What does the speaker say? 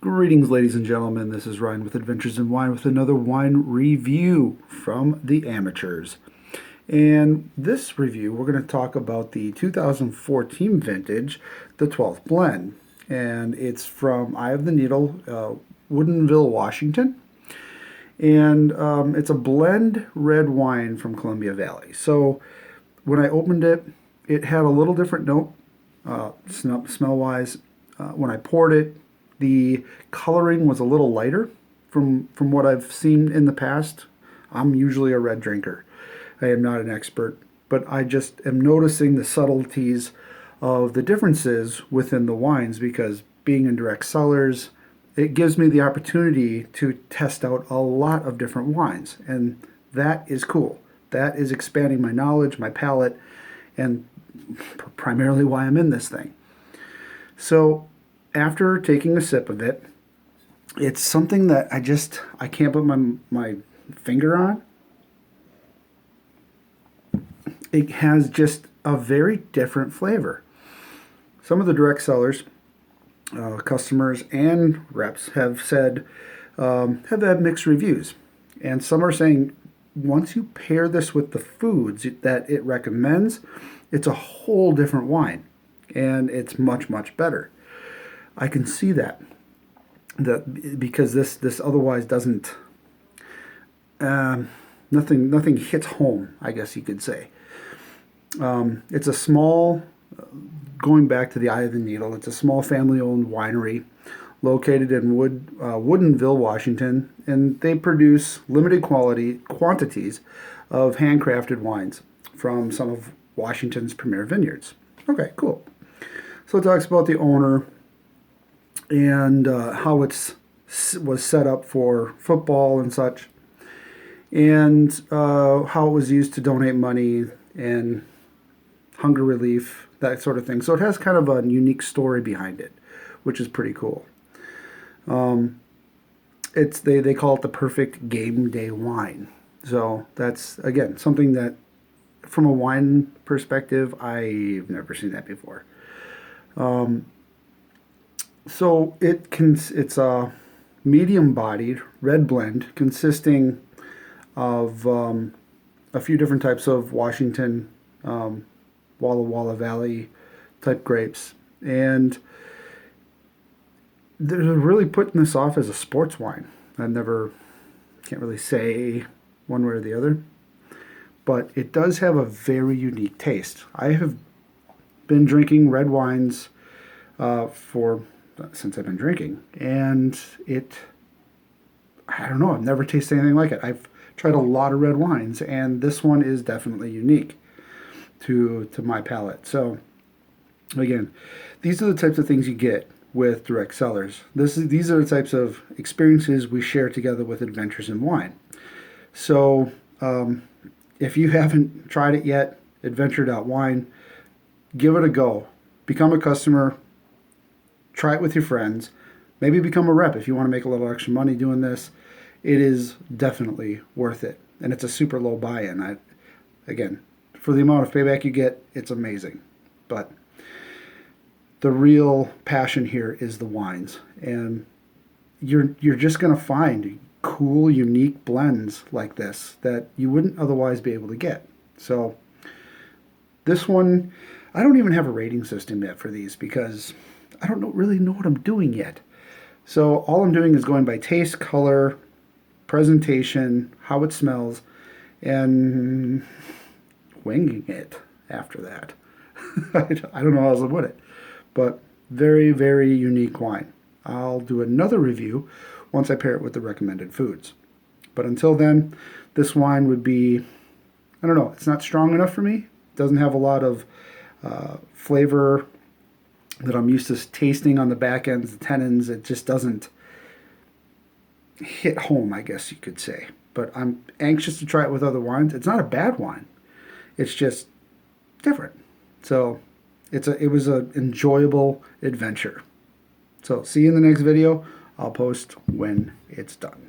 Greetings, ladies and gentlemen. This is Ryan with Adventures in Wine with another wine review from the amateurs. And this review, we're going to talk about the 2014 vintage, the 12th blend. And it's from Eye of the Needle, Woodinville, Washington. And it's a blend red wine from Columbia Valley. So when I opened it, it had a little different note, smell-wise. When I poured it, the coloring was a little lighter from what I've seen in the past. I'm usually a red drinker. I am not an expert, but I just am noticing the subtleties of the differences within the wines because being in direct cellars, it gives me the opportunity to test out a lot of different wines, and that is cool. That is expanding my knowledge, my palate, and primarily why I'm in this thing. So after taking a sip of it, it's something that I can't put my finger on. It has just a very different flavor. Some of the direct sellers, customers and reps have said, have had mixed reviews. And some are saying once you pair this with the foods that it recommends, it's a whole different wine. And it's much, much better. I can see that because this otherwise doesn't, nothing hits home, I guess you could say. It's a small, going back to the Eye of the Needle, it's a small family-owned winery located in Woodinville, Washington, and they produce limited quantities of handcrafted wines from some of Washington's premier vineyards. Okay, cool. So it talks about the owner and how it was set up for football and such, and how it was used to donate money and hunger relief, that sort of thing. So it has kind of a unique story behind it, which is pretty cool. They call it the perfect game day wine. So that's, again, something that from a wine perspective, I've never seen that before. So it's a medium-bodied red blend consisting of a few different types of Washington Walla Walla Valley type grapes, and they're really putting this off as a sports wine. Can't really say one way or the other, but it does have a very unique taste. I have been drinking red wines since I've been drinking, and I don't know, I've never tasted anything like it. I've tried a lot of red wines, and this one is definitely unique to my palate. So again, these are the types of things you get with direct sellers. These are the types of experiences we share together with Adventures in Wine. So if you haven't tried it yet, Adventure.wine, give it a go. Become a customer. Try it with your friends. Maybe become a rep if you want to make a little extra money doing this. It is definitely worth it. And it's a super low buy-in. Again, for the amount of payback you get, it's amazing. But the real passion here is the wines. And you're just going to find cool, unique blends like this that you wouldn't otherwise be able to get. So this one, I don't even have a rating system yet for these because I don't really know what I'm doing yet. So all I'm doing is going by taste, color, presentation, how it smells, and winging it after that. I don't know how else to put it. But very, very unique wine. I'll do another review once I pair it with the recommended foods. But until then, this wine would be, I don't know, it's not strong enough for me. It doesn't have a lot of flavor that I'm used to tasting on the back ends, the tannins. It just doesn't hit home, I guess you could say. But I'm anxious to try it with other wines. It's not a bad wine. It's just different. So it was an enjoyable adventure. So see you in the next video. I'll post when it's done.